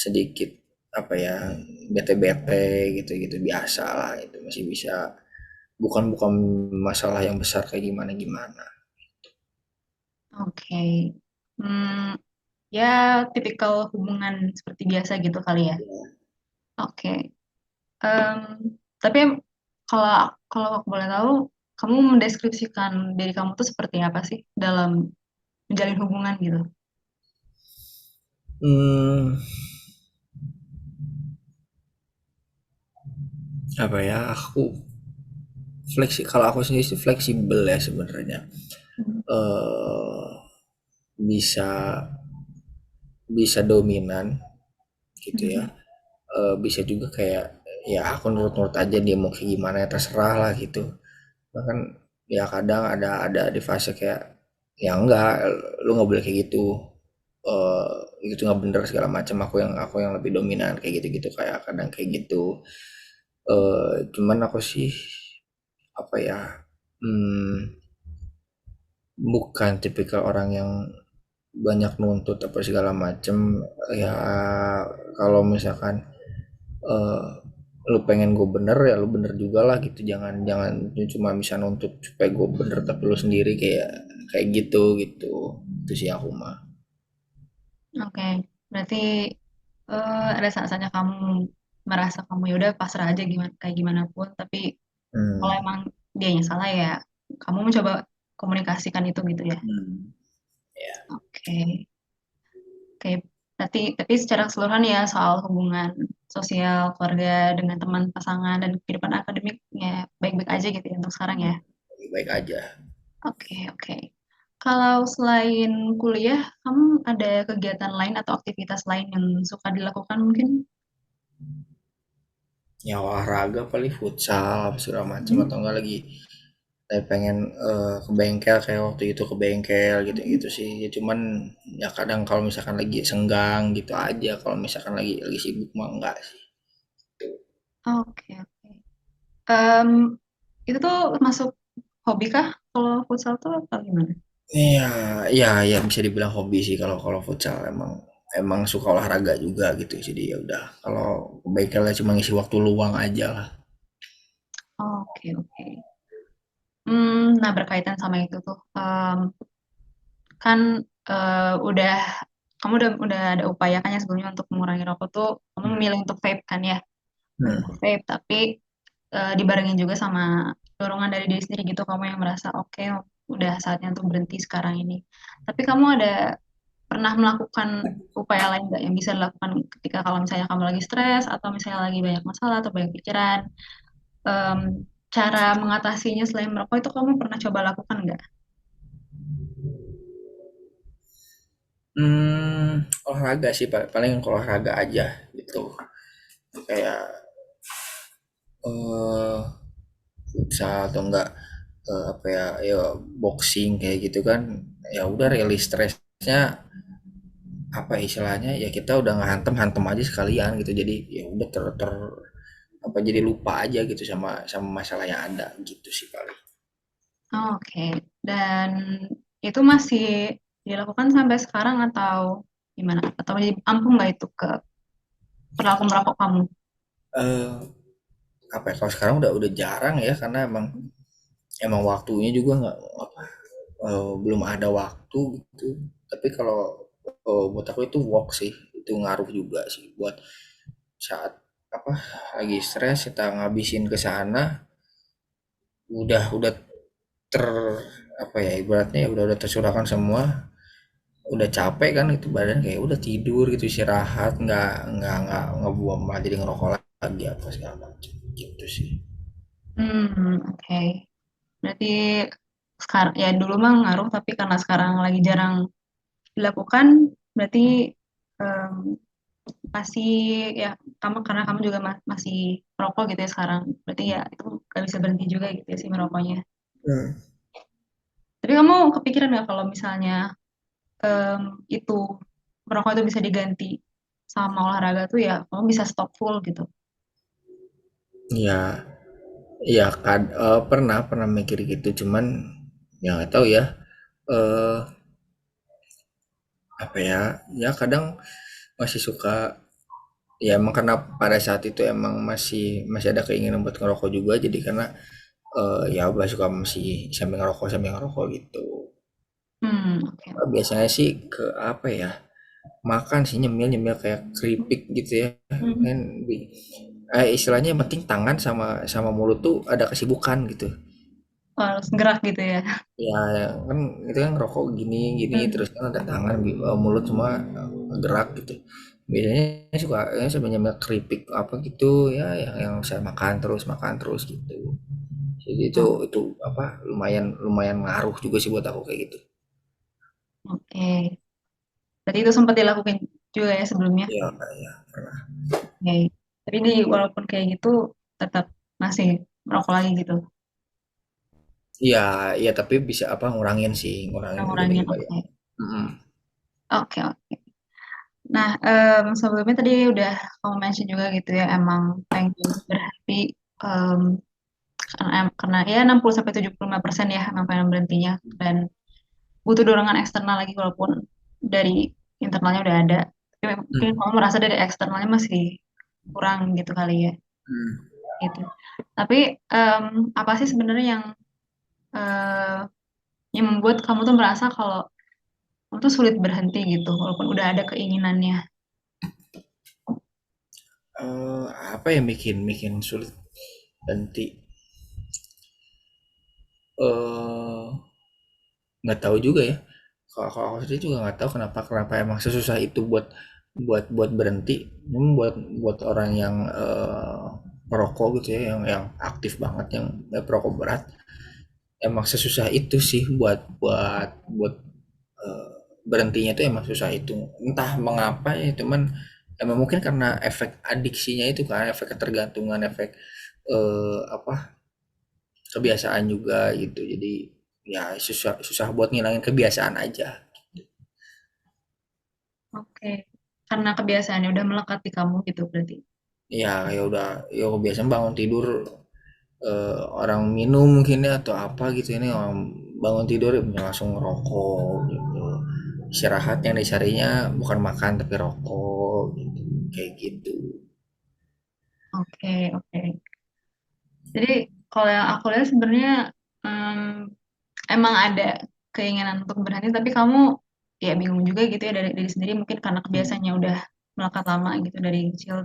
sedikit apa ya, bete-bete gitu-gitu biasa lah, itu masih bisa, bukan bukan masalah yang besar kayak gimana gimana. Oke. Hmm, ya tipikal hubungan seperti biasa gitu kali ya. Oke. Em, tapi kalau kalau aku boleh tahu, kamu mendeskripsikan diri kamu tuh seperti apa sih dalam menjalin hubungan gitu? Hmm, apa ya, aku kalau aku sendiri sih fleksibel ya sebenarnya. eh bisa bisa dominan gitu ya. Mhm. Bisa juga kayak ya aku nurut-nurut aja, dia mau kayak gimana ya terserah lah gitu. Bahkan ya kadang ada di fase kayak ya enggak, lu nggak boleh kayak gitu, eh itu nggak bener segala macam, aku yang lebih dominan kayak gitu-gitu, kayak kadang kayak gitu. Cuman aku sih apa ya, hmm, bukan tipikal orang yang banyak nuntut apa segala macem ya. Kalau misalkan eh, lu pengen gue bener ya lu bener juga lah gitu, jangan jangan lu cuma bisa nuntut supaya gue bener tapi lu sendiri kayak kayak gitu gitu. Itu sih aku mah. Oke, berarti ada saat-saatnya kamu merasa kamu ya udah pasrah aja gimana kayak gimana pun, tapi kalau Hmm. emang dianya salah ya kamu mencoba komunikasikan itu gitu ya. Hmm. Ya. Oke. Oke, tapi secara keseluruhan ya soal hubungan sosial, keluarga dengan teman pasangan dan kehidupan akademik ya baik-baik aja gitu ya untuk sekarang ya. Baik aja. Oke, oke. Kalau selain kuliah, kamu ada kegiatan lain atau aktivitas lain yang suka dilakukan mungkin? Ya olahraga paling futsal apa segala macam, Hmm? atau enggak lagi saya pengen ke bengkel kayak waktu itu ke bengkel gitu-gitu sih. Ya, cuman ya kadang kalau misalkan lagi senggang gitu aja, kalau misalkan lagi sibuk mah enggak sih. Oke, oke. Em, itu tuh masuk hobi kah? Kalau futsal tuh atau gimana? Iya, iya, iya bisa dibilang hobi sih, kalau kalau futsal emang emang suka olahraga juga gitu. Jadi ya udah, kalau bengkelnya cuma ngisi waktu luang aja lah. Oke, oke. Nah berkaitan sama itu tuh, kan udah kamu udah ada upaya kan ya sebelumnya untuk mengurangi rokok tuh kamu memilih untuk vape kan ya Hmm. untuk vape tapi dibarengin juga sama dorongan dari diri sendiri gitu kamu yang merasa oke udah saatnya untuk berhenti sekarang ini tapi kamu ada pernah melakukan upaya lain nggak yang bisa dilakukan ketika kalau misalnya kamu lagi stres atau misalnya lagi banyak masalah atau banyak pikiran. Em, Cara mengatasinya selain merokok itu kamu pernah coba lakukan nggak? Olahraga sih, paling olahraga aja gitu. Kayak eh futsal atau enggak apa ya, ya boxing kayak gitu kan. Ya udah rilis stresnya, apa istilahnya ya, kita udah ngehantem hantem aja sekalian gitu, jadi ya udah ter apa, jadi lupa aja gitu sama sama masalah yang ada gitu sih paling. Oke, dan itu masih dilakukan sampai sekarang atau gimana? Atau ampuh nggak itu ke perilaku merokok kamu? eh apa ya, kalau sekarang udah jarang ya, karena emang emang waktunya juga nggak apa, belum ada waktu gitu. Tapi kalau buat aku itu work sih, itu ngaruh juga sih buat saat apa lagi stres kita ngabisin ke sana, udah ter apa ya, ibaratnya ya udah tercurahkan semua, udah capek kan itu badan, kayak udah tidur gitu, istirahat, nggak ngebuang, malah jadi ngerokok lagi apa segala macam gitu sih. Oke. Berarti sekarang ya dulu mah ngaruh, tapi karena sekarang lagi jarang dilakukan, berarti em, masih ya kamu karena kamu juga masih merokok gitu ya sekarang. Berarti ya itu gak bisa berhenti juga gitu ya sih merokoknya. Hmm. Tapi kamu kepikiran nggak kalau misalnya em, itu merokok itu bisa diganti sama olahraga tuh ya kamu bisa stop full gitu. Ya, ya kan, pernah pernah mikir gitu, cuman ya nggak tahu ya, apa ya, ya kadang masih suka ya emang karena pada saat itu emang masih masih ada keinginan buat ngerokok juga, jadi karena ya udah suka masih sambil ngerokok gitu. Oke. Biasanya sih ke apa ya, makan sih, nyemil-nyemil kayak keripik gitu ya, Hmm. kan istilahnya yang penting tangan sama sama mulut tuh ada kesibukan gitu. Harus gerak gitu ya. Ya kan itu kan ngerokok gini gini Hmm. terus kan ada tangan, mulut semua gerak gitu. Biasanya suka ya sambil nyemil keripik apa gitu ya, yang saya makan terus gitu. Jadi Oh, itu apa, lumayan lumayan ngaruh juga sih buat aku kayak gitu. oke. Berarti itu sempat dilakukan juga ya sebelumnya. Iya, ya pernah. Oke. Tapi ini walaupun kayak gitu tetap masih merokok lagi gitu. Iya, iya tapi bisa apa, ngurangin sih, ngurangin lebih Ngurangin. ke Oke. mm, Oke, oke. Nah, sebelumnya tadi udah kamu mention juga gitu ya, emang pengen berhenti em, karena ya 60-75% ya emang pengen berhentinya dan butuh dorongan eksternal lagi walaupun dari internalnya udah ada. Tapi mungkin mm, kamu merasa dari eksternalnya masih kurang gitu kali ya, mm. gitu. Tapi em, apa sih sebenarnya eh, yang membuat kamu tuh merasa kalau kamu tuh sulit berhenti gitu, walaupun udah ada keinginannya? Eh, apa yang bikin bikin sulit berhenti? eh nggak tahu juga ya. Kalau aku sendiri juga nggak tahu kenapa kenapa emang sesusah itu buat buat berhenti. Buat buat orang yang perokok gitu ya, yang aktif banget, yang perokok berat, emang sesusah itu sih buat eh, berhentinya itu emang susah itu. Entah mengapa ya, cuman emang mungkin karena efek adiksinya itu kan, efek ketergantungan, efek apa, kebiasaan juga gitu. Jadi ya susah susah buat ngilangin kebiasaan aja. Oke, karena kebiasaannya udah melekat di kamu gitu berarti. Ya ya udah, ya kebiasaan bangun tidur, orang minum mungkin ya atau apa gitu, ini orang bangun tidur ya langsung ngerokok gitu. Istirahat yang dicarinya bukan makan tapi rokok gitu. Kayak gitu. Oke, oke. Jadi kalau yang aku lihat sebenarnya em, emang ada keinginan untuk berhenti, tapi kamu ya bingung juga gitu ya dari diri sendiri mungkin karena kebiasaannya udah melekat lama gitu dari kecil.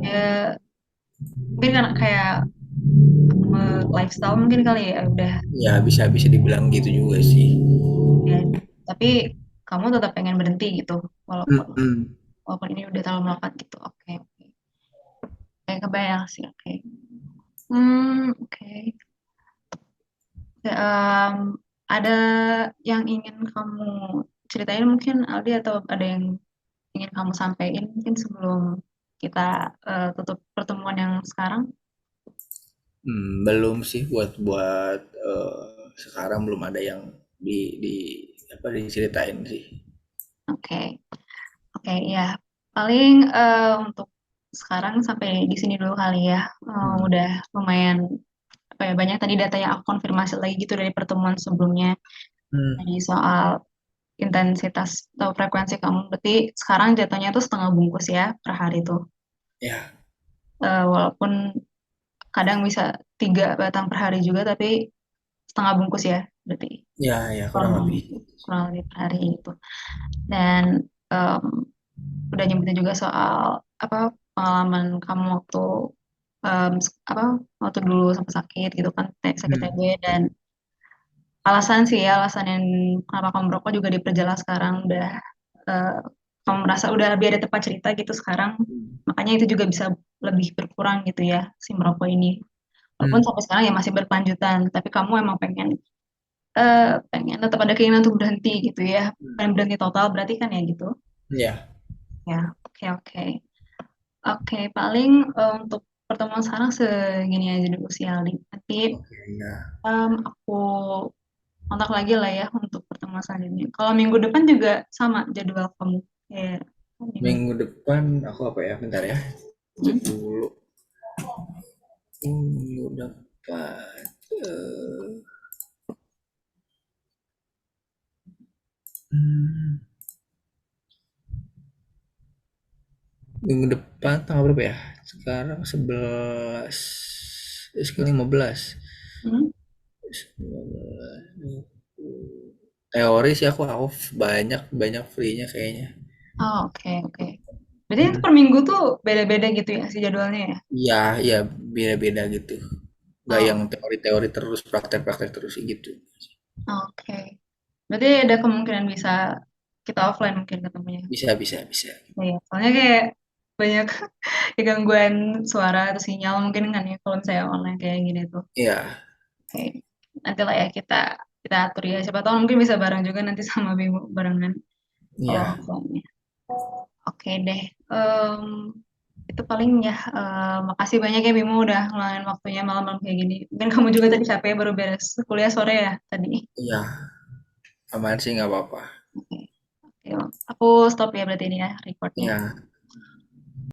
Ya mungkin karena kayak lifestyle mungkin kali ya udah Ya bisa bisa dibilang gitu juga sih. ya. Tapi kamu tetap pengen berhenti gitu walaupun Mm-mm. walaupun ini udah terlalu melekat gitu. Oke, oke. Kayak kebayang sih. Oke. Oke. Em, ada yang ingin kamu ceritain mungkin Aldi atau ada yang ingin kamu sampaikan mungkin sebelum kita tutup pertemuan yang sekarang? Belum sih, buat buat sekarang belum ada yang di apa diceritain sih. Oke, oke ya. Paling untuk sekarang sampai di sini dulu kali ya. Hmm. Udah lumayan apa ya banyak tadi data yang aku konfirmasi lagi gitu dari pertemuan sebelumnya. Hmm. Tadi soal intensitas atau frekuensi kamu. Berarti sekarang jatuhnya tuh setengah bungkus ya per hari tuh. Ya, Walaupun kadang bisa 3 batang per hari juga, tapi setengah bungkus ya, berarti ya, ya kurang kurang, lebih. kurang lebih per hari itu. Dan em, udah nyebutin juga soal apa pengalaman kamu waktu apa waktu dulu sempat sakit gitu kan, sakit Hmm. TB dan alasan sih ya alasan yang kenapa kamu merokok juga diperjelas sekarang udah eh, kamu merasa udah lebih ada tempat cerita gitu sekarang, makanya itu juga bisa lebih berkurang gitu ya si merokok ini. Walaupun Hmm. sampai sekarang ya masih berkelanjutan, tapi kamu emang pengen tetap ada keinginan untuk berhenti gitu ya. Pengen berhenti total berarti kan ya gitu. Ya, Ya, oke, oke. Oke, paling untuk pertemuan sekarang segini aja dulu sih Aldi. Nanti oke ya. aku kontak lagi lah ya untuk pertemuan selanjutnya. Kalau minggu depan juga sama jadwal kamu. Kayak minggu. Minggu depan aku apa ya? Bentar ya. Cek Hmm? dulu. Minggu depan. eh, hmm, Minggu depan tanggal berapa ya? Sekarang 11. Sekarang 15. Hmm? Teori sih aku banyak banyak free-nya kayaknya. Oh, oke, oke. Berarti itu Hmm. per minggu tuh beda-beda gitu ya si jadwalnya ya? Iya, iya beda-beda gitu. Gak Oh, yang teori-teori terus, praktek-praktek terus gitu. oke. Berarti ada kemungkinan bisa kita offline mungkin ketemunya. Bisa, bisa, bisa. Iya, soalnya kayak banyak ya gangguan suara atau sinyal mungkin kan ya kalau misalnya online kayak gini tuh. Iya, Oke. Nanti lah ya kita kita atur ya. Siapa tahu mungkin bisa bareng juga nanti sama Bimo barengan kalau iya, offline-nya. Oke deh. Itu paling ya. Makasih banyak ya Bimo udah ngeluangin waktunya malam-malam kayak gini. Mungkin kamu juga tadi capek baru beres kuliah sore ya tadi. iya. Aman sih nggak apa-apa. Oke. Oke. Aku stop ya berarti ini ya recordnya. Iya.